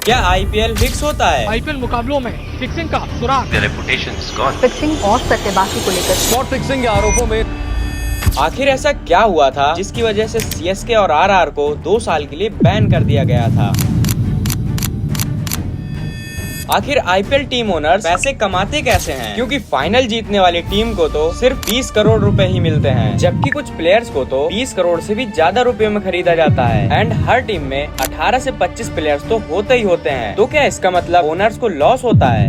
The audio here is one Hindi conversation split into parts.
क्या आईपीएल फिक्स होता है? आईपीएल मुकाबलों में फिक्सिंग का सुराग। फिक्सिंग और सट्टेबाजी को लेकर स्पॉट फिक्सिंग के आरोपों में आखिर ऐसा क्या हुआ था जिसकी वजह से सीएसके और आरआर को 2 साल के लिए बैन कर दिया गया था? आखिर आईपीएल टीम ओनर्स पैसे कमाते कैसे हैं? क्योंकि फाइनल जीतने वाली टीम को तो सिर्फ 20 करोड़ रुपए ही मिलते हैं, जबकि कुछ प्लेयर्स को तो 20 करोड़ से भी ज्यादा रुपयों में खरीदा जाता है। एंड हर टीम में 18 से 25 प्लेयर्स तो होते ही होते हैं। तो क्या इसका मतलब ओनर्स को लॉस होता है?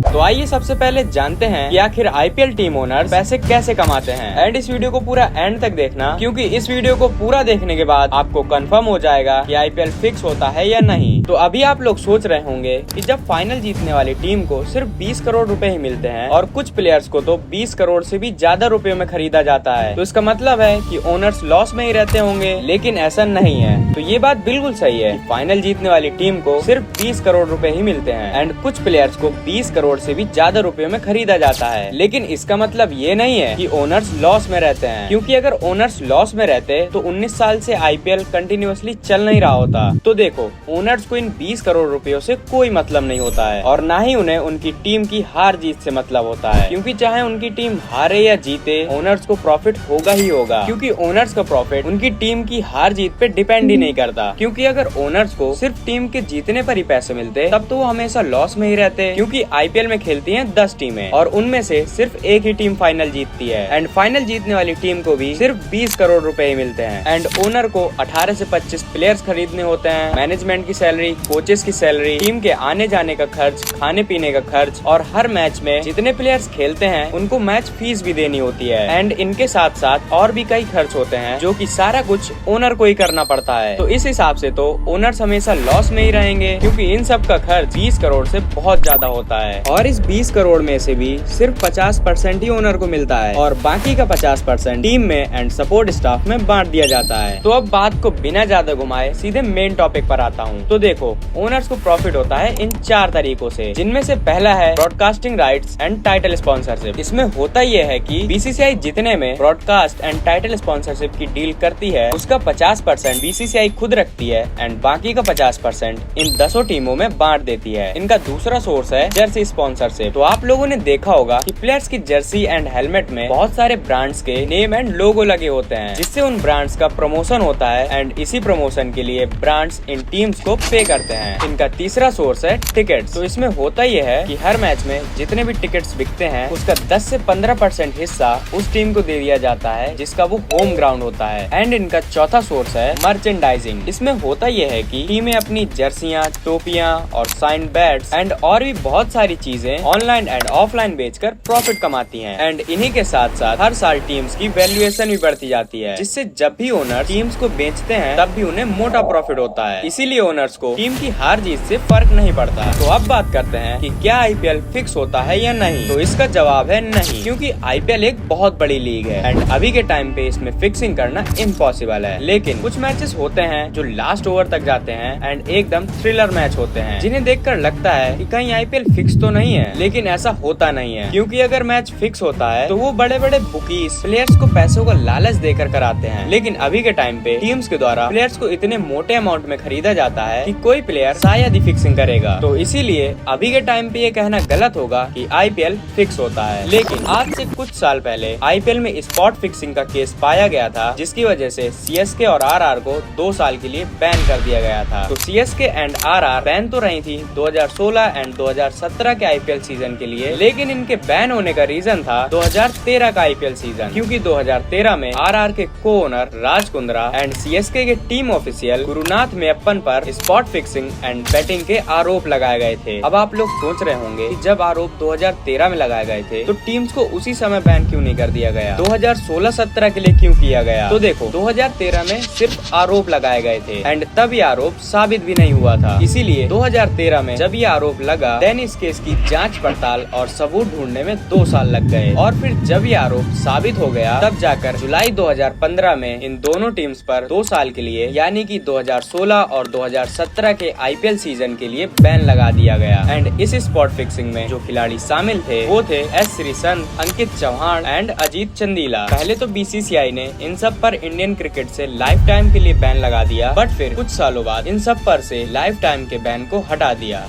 तो आइए सबसे पहले जानते हैं कि आखिर आईपीएल टीम ओनर्स पैसे कैसे कमाते हैं। एंड इस वीडियो को पूरा एंड तक देखना, क्योंकि इस वीडियो को पूरा देखने के बाद आपको कंफर्म हो जाएगा कि आईपीएल फिक्स होता है या नहीं। तो अभी आप लोग सोच रहे होंगे कि जब फाइनल जीतने वाली टीम को सिर्फ 20 करोड़ रुपए ही मिलते हैं और कुछ प्लेयर्स को तो 20 करोड़ से भी ज्यादा रुपयों में खरीदा जाता है, तो इसका मतलब है कि ओनर्स लॉस में ही रहते होंगे। लेकिन ऐसा नहीं है। तो ये बात बिल्कुल सही है। फाइनल जीतने वाली टीम को सिर्फ 20 करोड़ रुपए ही मिलते हैं एंड कुछ प्लेयर्स को 20 करोड़ से भी ज्यादा रुपयों में खरीदा जाता है। लेकिन इसका मतलब ये नहीं है कि ओनर्स लॉस में रहते हैं, क्योंकि अगर ओनर्स लॉस में रहते तो 19 साल से आईपीएल कंटिन्यूअसली चल नहीं रहा होता। तो देखो, ओनर्स को इन 20 करोड़ रुपयों से कोई मतलब नहीं होता है और ना ही उन्हें उनकी टीम की हार जीत से मतलब होता है, क्योंकि चाहे उनकी टीम हारे या जीते, ओनर्स को प्रॉफिट होगा ही होगा। क्योंकि ओनर्स का प्रॉफिट उनकी टीम की हार जीत पे डिपेंड ही नहीं करता। क्योंकि अगर ओनर्स को सिर्फ टीम के जीतने पर ही पैसे मिलते तब तो वो हमेशा लॉस में ही रहते, क्योंकि आईपीएल में खेलती है 10 टीमें और उनमें से सिर्फ एक ही टीम फाइनल जीतती है। एंड फाइनल जीतने वाली टीम को भी सिर्फ 20 करोड़ रुपए ही मिलते हैं। एंड ओनर को 18 से 25 प्लेयर्स खरीदने होते हैं, मैनेजमेंट की सैलरी, कोचेस की सैलरी, टीम के आने जाने का खर्च, खाने पीने का खर्च, और हर मैच में जितने प्लेयर्स खेलते हैं उनको मैच फीस भी देनी होती है। एंड इनके साथ साथ और भी कई खर्च होते हैं जो कि सारा कुछ ओनर को ही करना पड़ता है। तो इस हिसाब से तो ओनर्स हमेशा लॉस में ही रहेंगे, क्योंकि इन सब का खर्च 20 करोड़ से बहुत ज्यादा होता है। और इस 20 करोड़ में से भी सिर्फ 50% ही ओनर को मिलता है और बाकी का 50% टीम में एंड सपोर्ट स्टाफ में बांट दिया जाता है। तो अब बात को बिना ज्यादा घुमाए सीधे मेन टॉपिक पर आता हूँ। तो देखो, ओनर्स को प्रॉफिट होता है इन 4 तरीकों से, जिनमें से पहला है broadcasting rights and title sponsorship. इसमें होता यह है कि बीसीसीआई जितने में ब्रॉडकास्ट एंड टाइटल स्पॉन्सरशिप की डील करती है उसका 50% बीसीसीआई खुद रखती है एंड बाकी का 50% इन 10 टीमों में बांट देती है। इनका दूसरा सोर्स है जर्सी स्पॉन्सरशिप। तो आप लोगों ने देखा होगा कि प्लेयर्स की जर्सी एंड हेलमेट में बहुत सारे ब्रांड्स के नेम एंड लोगो लगे होते हैं, जिससे उन ब्रांड्स का प्रमोशन होता है एंड इसी प्रमोशन के लिए ब्रांड्स इन टीम्स को पे करते हैं। इनका तीसरा सोर्स है टिकट्स। तो इसमें होता यह है कि हर मैच में जितने भी टिकट्स बिकते हैं उसका 10 से 15% हिस्सा उस टीम को दे दिया जाता है जिसका वो होम ग्राउंड होता है। एंड इनका चौथा सोर्स है मर्चेंडाइजिंग। इसमें होता यह है कि टीमें अपनी जर्सियां, टोपियां और साइन बैट्स एंड और भी बहुत सारी चीजें ऑनलाइन एंड ऑफलाइन बेचकर प्रॉफिट कमाती हैं। एंड इन्हीं के साथ साथ हर साल टीम्स की वैल्यूएशन भी बढ़ती जाती है, जिससे जब भी ओनर टीम्स को बेचते हैं तब भी उन्हें मोटा प्रॉफिट होता है। इसीलिए ओनर्स को टीम की हार जीत से फर्क नहीं पड़ता। तो अब बात करते हैं कि क्या आईपीएल फिक्स होता है या नहीं। तो इसका जवाब है नहीं, क्योंकि आईपीएल एक बहुत बड़ी लीग है एंड अभी के टाइम पे इसमें फिक्सिंग करना इम्पॉसिबल है। लेकिन कुछ मैचेस होते हैं जो लास्ट ओवर तक जाते हैं एंड एकदम थ्रिलर मैच होते हैं, जिन्हें देखकर लगता है कि कहीं आईपीएल फिक्स तो नहीं है। लेकिन ऐसा होता नहीं है, क्योंकि अगर मैच फिक्स होता है तो वो बड़े बड़े बुकीज प्लेयर्स को पैसों का लालच देकर कराते हैं। लेकिन अभी के टाइम पे टीम्स के द्वारा प्लेयर्स को इतने मोटे अमाउंट में खरीदा जाता है कि कोई प्लेयर शायद ही फिक्सिंग करेगा। तो इसीलिए अभी के टाइम पे ये कहना गलत होगा कि आईपीएल फिक्स होता है। लेकिन आज से कुछ साल पहले आईपीएल में स्पॉट फिक्सिंग का केस पाया गया था, जिसकी वजह से सीएसके और आरआर को 2 साल के लिए बैन कर दिया गया था। तो सीएसके एंड आरआर बैन तो रही थी 2016 एंड 2017 के आईपीएल सीजन के लिए, लेकिन इनके बैन होने का रीजन था 2013 का आईपीएल सीजन, क्योंकि 2013 में आरआर के को owner Raj Kundra and CSK के टीम ऑफिशियल गुरुनाथ मेयप्पन पर स्पॉट फिक्सिंग एंड बैटिंग के आरोप लगाए गए थे। अब आप लोग सोच रहे होंगे कि जब आरोप 2013 में लगाए गए थे तो टीम्स को उसी समय बैन क्यों नहीं कर दिया गया, 2016-17 के लिए क्यों किया गया। तो देखो, 2013 में सिर्फ आरोप लगाए गए थे एंड तब ये आरोप साबित भी नहीं हुआ था। इसीलिए 2013 में जब ये आरोप लगा देन इस केस की जिसकी जांच पड़ताल और सबूत ढूंढने में 2 साल लग गए और फिर जब ये आरोप साबित हो गया तब जाकर जुलाई 2015 में इन दोनों टीम्स पर 2 साल के लिए यानी कि 2016 और 2017 के आईपीएल सीजन के लिए बैन लगा दिया गया। एंड इस स्पॉट फिक्सिंग में जो खिलाड़ी शामिल थे वो थे एस श्रीसंत, अंकित चौहान एंड अजीत चंदीला। पहले तो बीसीसीआई ने इन सब पर इंडियन क्रिकेट से लाइफ टाइम के लिए बैन लगा दिया, बट फिर कुछ सालों बाद इन सब पर से लाइफ टाइम के बैन को हटा दिया।